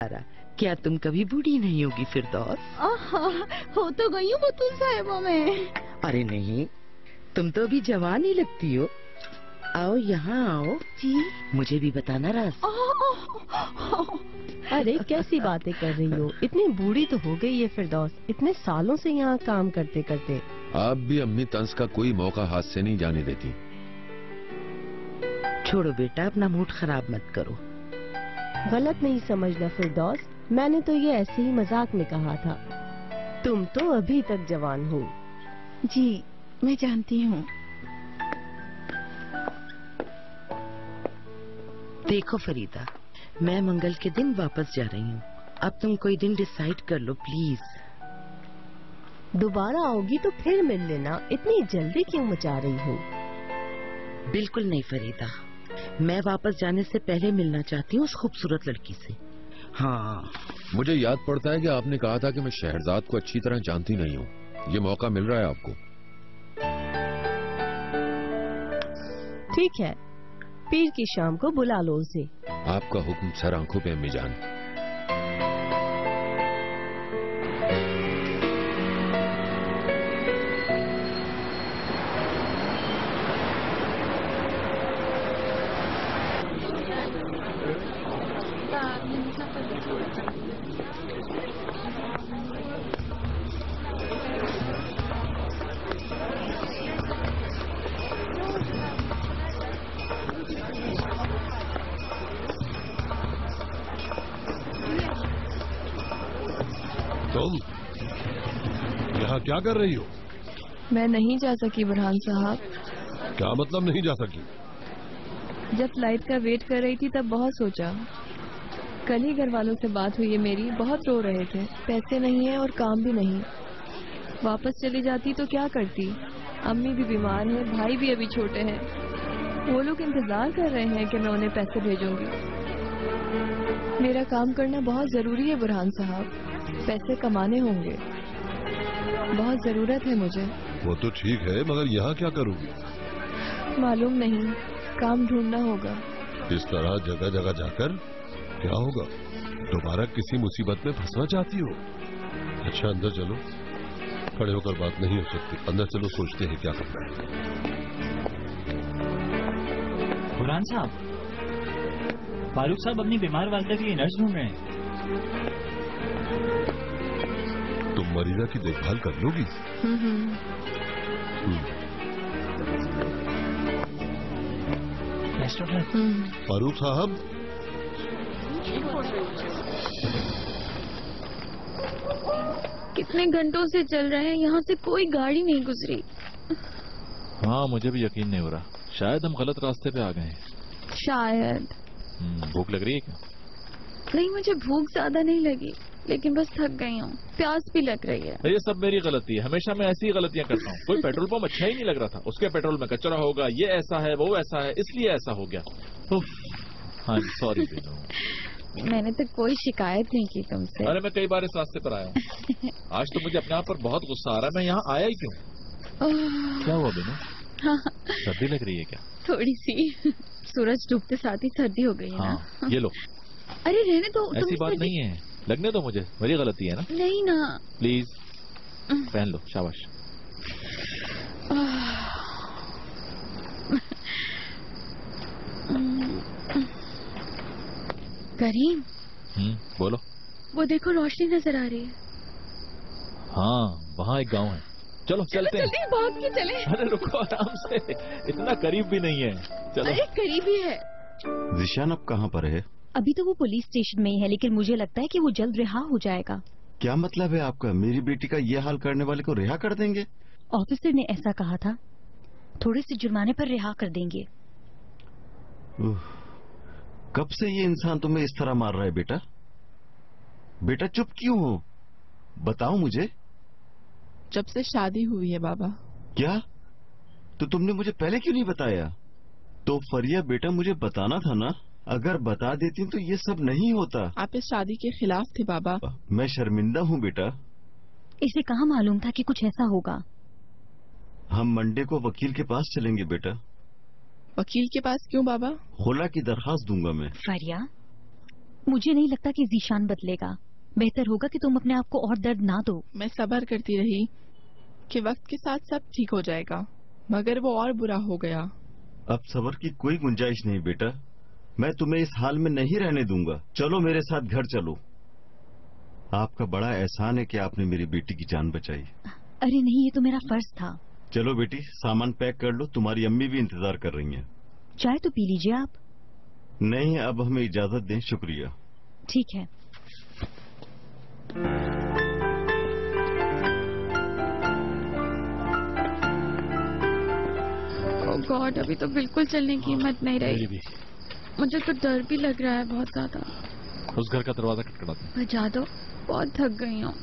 क्या तुम कभी बूढ़ी नहीं होगी फिरदौस? हो तो गई हूँ बतूल साहिबा में। अरे नहीं, तुम तो अभी जवान ही लगती हो। आओ यहाँ आओ। जी मुझे भी बताना राज। अरे कैसी बातें कर रही हो, इतनी बूढ़ी तो हो गई है फिरदौस, इतने सालों से यहाँ काम करते करते। आप भी अम्मी तंस का कोई मौका हाथ से नहीं जाने देती। छोड़ो बेटा, अपना मूड खराब मत करो। गलत नहीं समझना फिरदौस, मैंने तो ये ऐसे ही मजाक में कहा था। तुम तो अभी तक जवान हो। जी मैं जानती हूँ। देखो फरीदा, मैं मंगल के दिन वापस जा रही हूँ। अब तुम कोई दिन डिसाइड कर लो प्लीज। दोबारा आओगी तो फिर मिल लेना, इतनी जल्दी क्यों मचा रही हो? बिल्कुल नहीं फरीदा, मैं वापस जाने से पहले मिलना चाहती हूँ उस खूबसूरत लड़की से। हाँ, मुझे याद पड़ता है कि आपने कहा था कि मैं शहरजाद को अच्छी तरह जानती नहीं हूँ। ये मौका मिल रहा है आपको। ठीक है, पीर की शाम को बुला लो उसे। आपका हुक्म सर आंखों पे अम्मी जान। तुम यहाँ क्या कर रही हो? मैं नहीं जा सकी बुरहान साहब। क्या मतलब नहीं जा सकी? जब फ्लाइट का वेट कर रही थी तब बहुत सोचा। कल ही घर वालों से बात हुई है मेरी, बहुत रो रहे थे। पैसे नहीं है और काम भी नहीं। वापस चली जाती तो क्या करती? अम्मी भी बीमार है, भाई भी अभी छोटे हैं। वो लोग इंतजार कर रहे हैं कि मैं उन्हें पैसे भेजूंगी। मेरा काम करना बहुत जरूरी है बुरहान साहब, पैसे कमाने होंगे, बहुत जरूरत है मुझे। वो तो ठीक है, मगर यहाँ क्या करूँगी? मालूम नहीं, काम ढूंढना होगा। इस तरह जगह जगह जाकर क्या होगा? दोबारा किसी मुसीबत में फंसना चाहती हो? अच्छा अंदर चलो, खड़े होकर बात नहीं हो सकती। अंदर चलो, सोचते हैं क्या करना है। बुरहान साहब, फारूक साहब अपनी बीमार वालिदा के लिए नर्स ढूंढ रहे हैं। तुम मरीजा की देखभाल कर लोगी? फारूक साहब, कितने घंटों से चल रहे हैं, यहाँ से कोई गाड़ी नहीं गुजरी। हाँ, मुझे भी यकीन नहीं हो रहा, शायद हम गलत रास्ते पे आ गए हैं। शायद। भूख लग रही है क्या? नहीं, मुझे भूख ज्यादा नहीं लगी, लेकिन बस थक गई हूँ, प्यास भी लग रही है। ये सब मेरी गलती है, हमेशा मैं ऐसी ही गलतियां करता हूँ। कोई पेट्रोल पंप अच्छा ही नहीं लग रहा था, उसके पेट्रोल में कचरा होगा, ये ऐसा है वो ऐसा है, इसलिए ऐसा हो गया। हाँ सॉरी। मैंने तो कोई शिकायत नहीं की तुमसे। अरे मैं कई बार इस रास्ते पर आया हूँ। आज तो मुझे अपने आप पर बहुत गुस्सा आ रहा है, मैं यहाँ आया ही क्यों? क्या हुआ बिनू? हाँ, सर्दी लग रही है क्या? थोड़ी सी। सूरज डूबते साथ ही सर्दी हो गई है हाँ, ना? ये लो। अरे रहने दो, ऐसी बात नहीं है, लगने दो मुझे, मेरी गलती है ना? नहीं ना। प्लीज पहन लो, शाबाश। करीम, बोलो। वो देखो रोशनी नजर आ रही है। हाँ, वहाँ एक गांव है, चलो चलते हैं। जल्दी भाग के चले। अरे रुको आराम से, इतना करीब भी नहीं है, चलो। अरे करीब ही है। जिशान अब कहाँ पर है? अभी तो वो पुलिस स्टेशन में ही है, लेकिन मुझे लगता है कि वो जल्द रिहा हो जाएगा। क्या मतलब है आपका? मेरी बेटी का ये हाल करने वाले को रिहा कर देंगे? ऑफिसर ने ऐसा कहा था, थोड़े से जुर्माने पर रिहा कर देंगे। कब से ये इंसान तुम्हें इस तरह मार रहा है बेटा? बेटा चुप क्यों हो? बताओ मुझे। जब से शादी हुई है बाबा। क्या? तो तुमने मुझे पहले क्यों नहीं बताया? तो फरिया बेटा, मुझे बताना था ना, अगर बता देती तो ये सब नहीं होता। आप इस शादी के खिलाफ थे बाबा। मैं शर्मिंदा हूँ बेटा। इसे कहाँ मालूम था कि कुछ ऐसा होगा। हम मंडे को वकील के पास चलेंगे बेटा। वकील के पास क्यों बाबा? खुला की दरखास्त दूंगा मैं। फरिया, मुझे नहीं लगता कि जीशान बदलेगा। बेहतर होगा कि तुम अपने आप को और दर्द ना दो। मैं सब्र करती रही कि वक्त के साथ सब ठीक हो जाएगा, मगर वो और बुरा हो गया। अब सब्र की कोई गुंजाइश नहीं बेटा। मैं तुम्हें इस हाल में नहीं रहने दूंगा। चलो मेरे साथ घर चलो। आपका बड़ा एहसान है कि आपने मेरी बेटी की जान बचाई। अरे नहीं, ये तो मेरा फर्ज था। चलो बेटी, सामान पैक कर लो, तुम्हारी अम्मी भी इंतजार कर रही हैं। चाय तो पी लीजिए आप। नहीं, अब हमें इजाजत दें, शुक्रिया। ठीक है। ओह गॉड, अभी तो बिल्कुल चलने की हिम्मत नहीं रही। भी मुझे तो डर भी लग रहा है बहुत ज्यादा। उस घर का दरवाजा खटखटाते हैं। बजा दो, बहुत थक गई हूँ।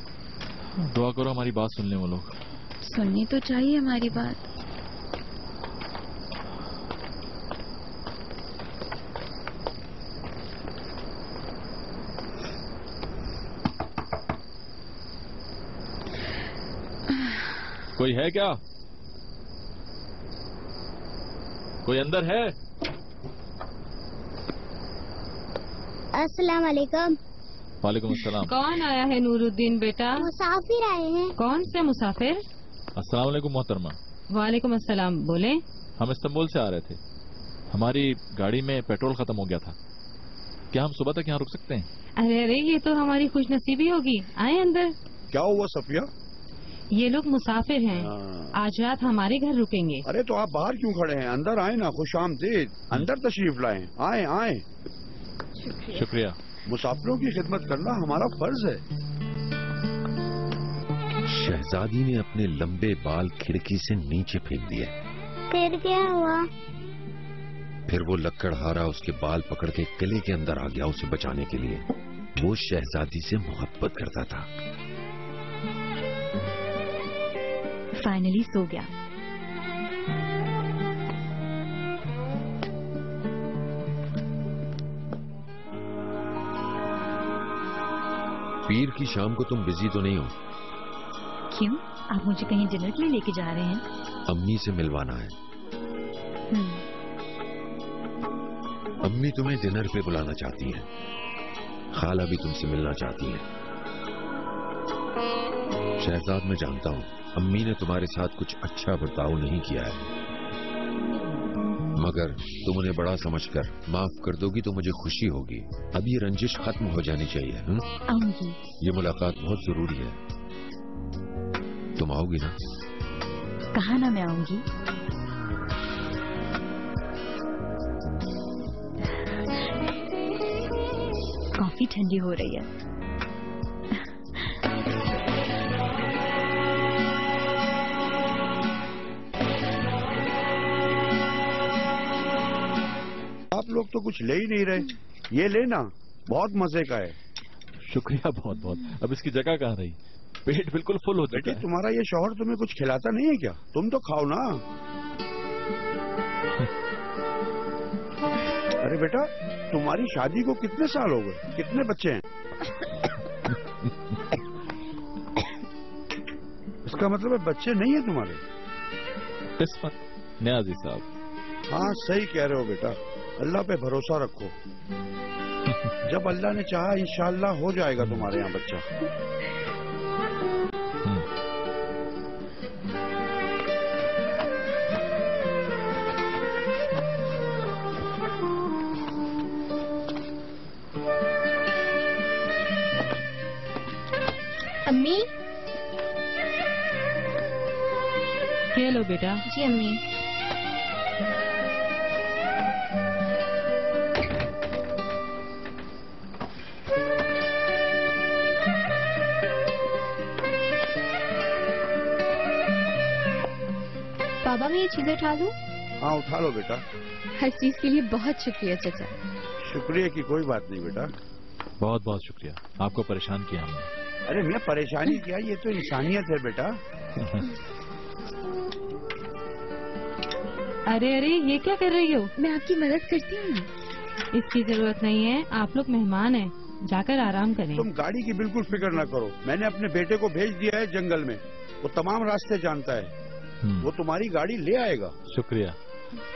दुआ करो हमारी बात सुन ले वो लोग। सुननी तो चाहिए हमारी बात। कोई है क्या? कोई अंदर है? अस्सलाम वालेकुम। वालेकुम अस्सलाम। कौन आया है नूरुद्दीन बेटा? मुसाफिर आए हैं। कौन से मुसाफिर? अस्सलाम वालेकुम मोहतरमा। वालेकुम अस्सलाम। बोले? हम इस्तांबुल से आ रहे थे। हमारी गाड़ी में पेट्रोल खत्म हो गया था। क्या हम सुबह तक यहाँ रुक सकते हैं? अरे अरे, ये तो हमारी खुशनसीबी होगी। आए अंदर। क्या हुआ सफिया? ये लोग मुसाफिर हैं। आज रात हमारे घर रुकेंगे। अरे तो आप बाहर क्यों खड़े हैं? अंदर आए ना, खुशामदीद। अंदर तशरीफ लाएं। आए आए। शुक्रिया। मुसाफिरों की खिदमत करना हमारा फर्ज है। शहजादी ने अपने लंबे बाल खिड़की से नीचे फेंक दिए। फिर क्या हुआ? फिर वो लक्कड़हारा उसके बाल पकड़ के किले के अंदर आ गया उसे बचाने के लिए। वो शहजादी से मोहब्बत करता था। फाइनली सो गया। पीर की शाम को तुम बिजी तो नहीं हो? क्यों? आप मुझे कहीं डिनर के लिए लेके जा रहे हैं? अम्मी से मिलवाना है। अम्मी तुम्हें डिनर पे बुलाना चाहती हैं। खाला भी तुमसे मिलना चाहती हैं। शहजाद, मैं जानता हूँ अम्मी ने तुम्हारे साथ कुछ अच्छा बर्ताव नहीं किया है, मगर तुम उन्हें बड़ा समझकर माफ कर दोगी तो मुझे खुशी होगी। अब ये रंजिश खत्म हो जानी चाहिए। आऊंगी। ये मुलाकात बहुत जरूरी है। तुम आओगी ना? कहा ना मैं आऊंगी। कॉफी ठंडी हो रही है। आप लोग तो कुछ ले ही नहीं रहे। ये लेना, बहुत मजे का है। शुक्रिया बहुत बहुत। अब इसकी जगह कहाँ रही? पेट बिल्कुल फुल हो चुका है। तुम्हारा ये शौहर तुम्हें कुछ खिलाता नहीं है क्या? तुम तो खाओ ना। अरे बेटा, तुम्हारी शादी को कितने साल हो गए? कितने बच्चे हैं? इसका मतलब है बच्चे नहीं है तुम्हारे? किस्मत न्याजी साहब। हाँ सही कह रहे हो बेटा। अल्लाह पे भरोसा रखो। जब अल्लाह ने चाहा इंशाअल्लाह हो जाएगा तुम्हारे यहाँ बच्चा। अम्मी। ये लो बेटा। जी अम्मी। बाबा, मैं ये चीजें उठा लूं? हाँ उठा लो बेटा। हर चीज के लिए बहुत शुक्रिया चाचा। शुक्रिया की कोई बात नहीं बेटा। बहुत बहुत शुक्रिया। आपको परेशान किया हमने। अरे मैं परेशानी किया? ये तो इंसानियत है बेटा। अरे अरे, ये क्या कर रही हो? मैं आपकी मदद करती हूँ। इसकी जरूरत नहीं है। आप लोग मेहमान हैं, जाकर आराम करें। तुम गाड़ी की बिल्कुल फिक्र न करो। मैंने अपने बेटे को भेज दिया है जंगल में। वो तमाम रास्ते जानता है। वो तुम्हारी गाड़ी ले आएगा। शुक्रिया।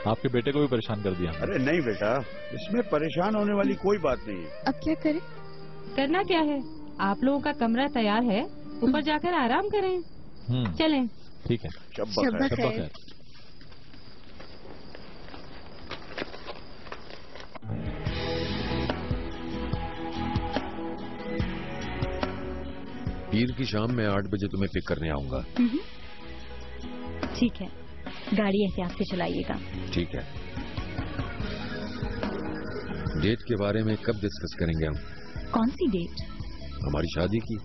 आपके बेटे को भी परेशान कर दिया। अरे नहीं बेटा, इसमें परेशान होने वाली कोई बात नहीं है। अब क्या करें? करना क्या है, आप लोगों का कमरा तैयार है, ऊपर जाकर आराम करें। चलें। ठीक है। शब्बा खैर। पीर की शाम में 8 बजे तुम्हें पिक करने आऊंगा। ठीक है, गाड़ी एहतियात से चलाइएगा। ठीक है। डेट के बारे में कब डिस्कस करेंगे हम? कौन सी डेट? हमारी शादी की।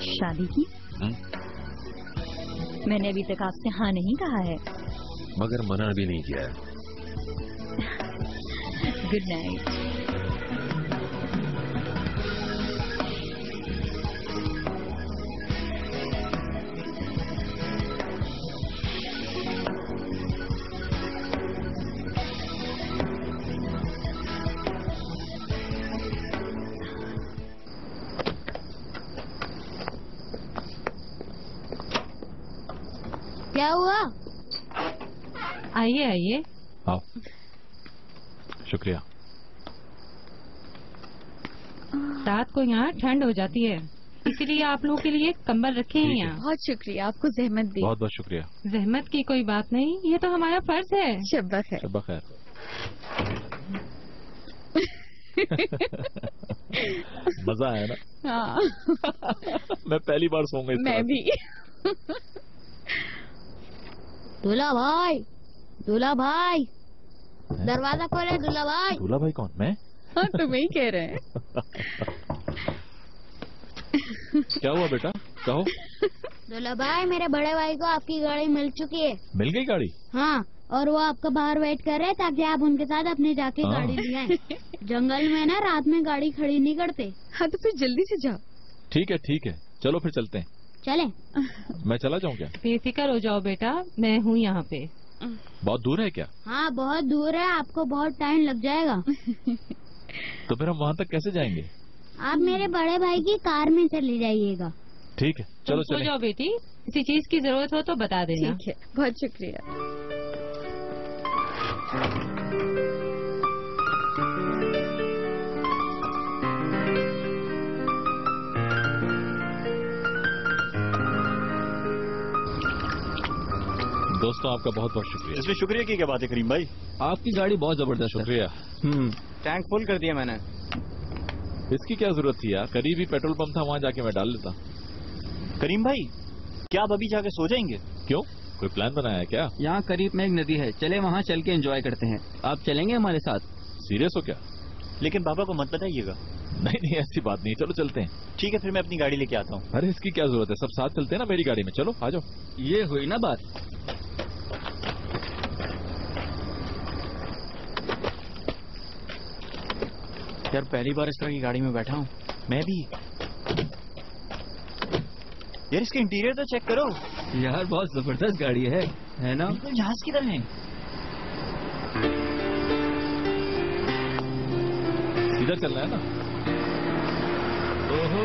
शादी की? मैंने अभी तक आपसे हाँ नहीं कहा है। मगर मना भी नहीं किया है। Good night. क्या हुआ? आइए आइए। आओ। शुक्रिया। रात को यहाँ ठंड हो जाती है, इसीलिए आप लोगों के लिए कंबल रखे हैं यहाँ। बहुत शुक्रिया, आपको जहमत दी। बहुत बहुत शुक्रिया। जहमत की कोई बात नहीं, ये तो हमारा फर्ज है। शब्बा खैर। शब्बा खैर। मजा आया ना? हाँ। मैं पहली बार सोऊंगा इस मैं तरह भी। दूल्हा भाई, दूल्हा भाई, दरवाजा खोले। दूल्हा भाई। दूल्हा भाई कौन? मैं? हाँ, तुम्हें ही कह रहे हैं। क्या हुआ बेटा, कहो। दूल्हा भाई, मेरे बड़े भाई को आपकी गाड़ी मिल चुकी है। मिल गई गाड़ी? हाँ, और वो आपका बाहर वेट कर रहे हैं ताकि आप उनके साथ अपने जाके गाड़ी ले आए। जंगल में ना रात में गाड़ी खड़ी नहीं करते। हाँ, तो फिर जल्दी से जाओ। ठीक है, चलो फिर चलते हैं। चले। मैं चला जाऊँ क्या? बेफिक्र हो जाओ बेटा, मैं हूँ यहाँ पे। बहुत दूर है क्या? हाँ, बहुत दूर है, आपको बहुत टाइम लग जाएगा। तो फिर हम वहाँ तक कैसे जाएंगे? आप मेरे बड़े भाई की कार में चले जाइएगा। ठीक है, चलो सो जाओ बेटी, किसी चीज की जरूरत हो तो बता देना। ठीक है, बहुत शुक्रिया। दोस्तों, आपका बहुत बहुत शुक्रिया। इसमें शुक्रिया की क्या बात है करीम भाई? आपकी गाड़ी बहुत जबरदस्त। शुक्रिया। टैंक फुल कर दिया मैंने। इसकी क्या जरूरत थी यार, करीब ही पेट्रोल पंप था, वहाँ जाके मैं डाल लेता। करीम भाई, क्या आप अभी जाके सो जाएंगे? क्यों, कोई प्लान बनाया है क्या? यहाँ करीब में एक नदी है, चले वहाँ चल के एंजॉय करते हैं। आप चलेंगे हमारे साथ? सीरियस हो क्या? लेकिन पापा को मत बताइएगा। नहीं, ऐसी बात नहीं, चलो चलते हैं। ठीक है, फिर मैं अपनी गाड़ी लेके आता हूँ। अरे इसकी क्या जरूरत है, सब साथ चलते हैं ना मेरी गाड़ी में। चलो आ जाओ। ये हुई ना बात। यार पहली बार इस तरह की गाड़ी में बैठा हूँ। मैं भी। यार इसके इंटीरियर तो चेक करो यार, बहुत जबरदस्त गाड़ी है ना? जहाज की तरह है। इधर चलना है ना? ओहो,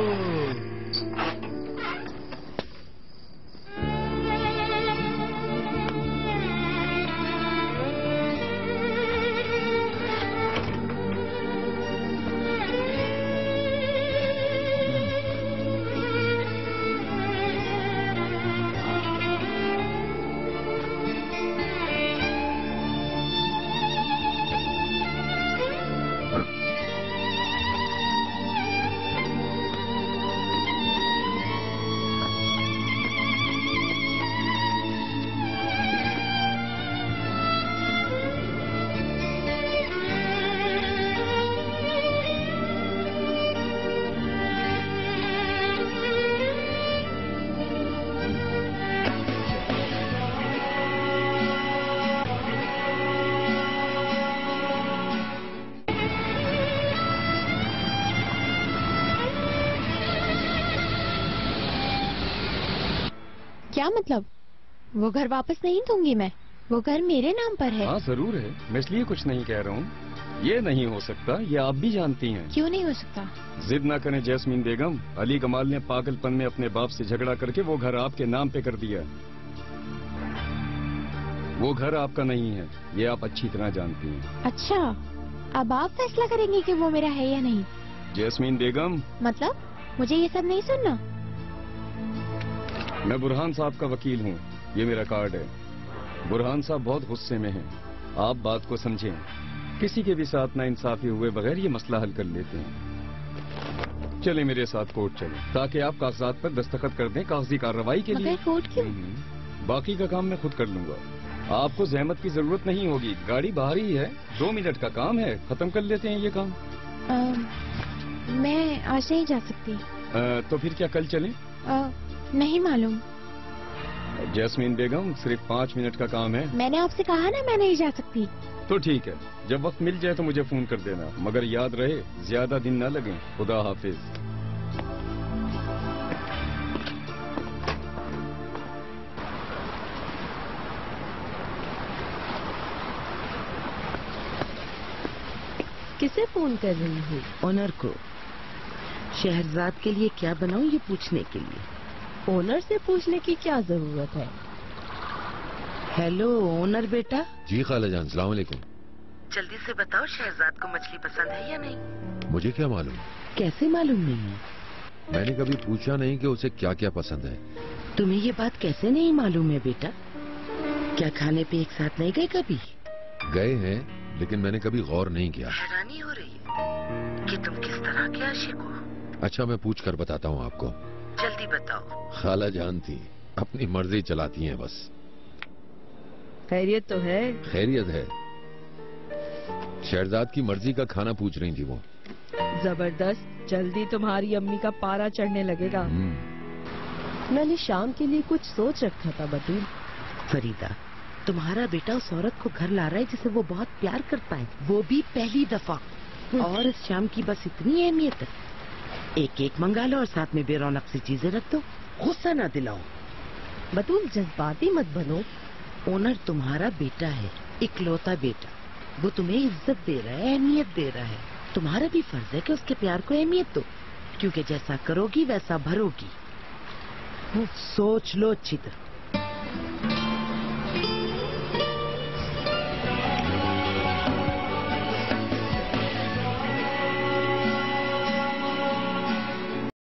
क्या मतलब? वो घर वापस नहीं दूंगी मैं, वो घर मेरे नाम पर है। हाँ जरूर है, मैं इसलिए कुछ नहीं कह रहा हूँ। ये नहीं हो सकता, ये आप भी जानती हैं। क्यों नहीं हो सकता? जिद ना करें जैस्मीन बेगम, अली कमाल ने पागलपन में अपने बाप से झगड़ा करके वो घर आपके नाम पे कर दिया। वो घर आपका नहीं है, ये आप अच्छी तरह जानती हैं। अच्छा, अब आप फैसला करेंगे कि वो मेरा है या नहीं? जैस्मीन बेगम, मतलब मुझे ये सब नहीं सुनना? मैं बुरहान साहब का वकील हूँ, ये मेरा कार्ड है। बुरहान साहब बहुत गुस्से में हैं, आप बात को समझें। किसी के भी साथ नाइंसाफी हुए बगैर ये मसला हल कर लेते हैं। चले मेरे साथ कोर्ट चले, ताकि आप कागजात पर दस्तखत कर दें कागजी कार्रवाई के लिए। मगर कोर्ट क्यों? बाकी का काम मैं खुद कर लूंगा, आपको जहमत की जरूरत नहीं होगी। गाड़ी बाहर ही है, 2 मिनट का काम है, खत्म कर लेते हैं ये काम। मैं आज नहीं जा सकती। तो फिर क्या कल चलें? नहीं मालूम। जैस्मीन बेगम, सिर्फ 5 मिनट का काम है। मैंने आपसे कहा ना मैं नहीं जा सकती। तो ठीक है, जब वक्त मिल जाए तो मुझे फोन कर देना, मगर याद रहे ज्यादा दिन ना लगे। खुदा हाफिज। किसे फोन कर रही हूँ? ओनर को। शहरजाद के लिए क्या बनाऊं ये पूछने के लिए। ओनर से पूछने की क्या जरूरत है? हेलो ओनर बेटा। जी खालाजान, अस्सलाम वालेकुम। जल्दी से बताओ शहजाद को मछली पसंद है या नहीं? मुझे क्या मालूम? कैसे मालूम नहीं है? मैंने कभी पूछा नहीं कि उसे क्या क्या पसंद है। तुम्हें ये बात कैसे नहीं मालूम है बेटा? क्या खाने पे एक साथ नहीं गए कभी? गए हैं, लेकिन मैंने कभी गौर नहीं किया। हैरानी हो रही है कि तुम किस तरह के आशिक हो। अच्छा, मैं पूछ कर बताता हूँ आपको। जल्दी बताओ। खाला जान थी, अपनी मर्जी चलाती हैं बस। खैरियत तो है? खैरियत है। शहजाद की मर्जी का खाना पूछ रही थी वो। जबरदस्त, जल्दी तुम्हारी अम्मी का पारा चढ़ने लगेगा। मैंने शाम के लिए कुछ सोच रखा था बतूल। फरीदा, तुम्हारा बेटा उस औरत को घर ला रहा है जिसे वो बहुत प्यार करता है, वो भी पहली दफा। और इस शाम की बस इतनी अहमियत है। एक एक मंगा लो और साथ में बेरौनक सी चीजें रख दो। गुस्सा ना दिलाओ। बतूल जज्बाती मत बनो। ओनर तुम्हारा बेटा है, इकलौता बेटा। वो तुम्हें इज्जत दे रहा है, अहमियत दे रहा है। तुम्हारा भी फर्ज है कि उसके प्यार को अहमियत दो, क्योंकि जैसा करोगी वैसा भरोगी। सोच लो अच्छी तरह।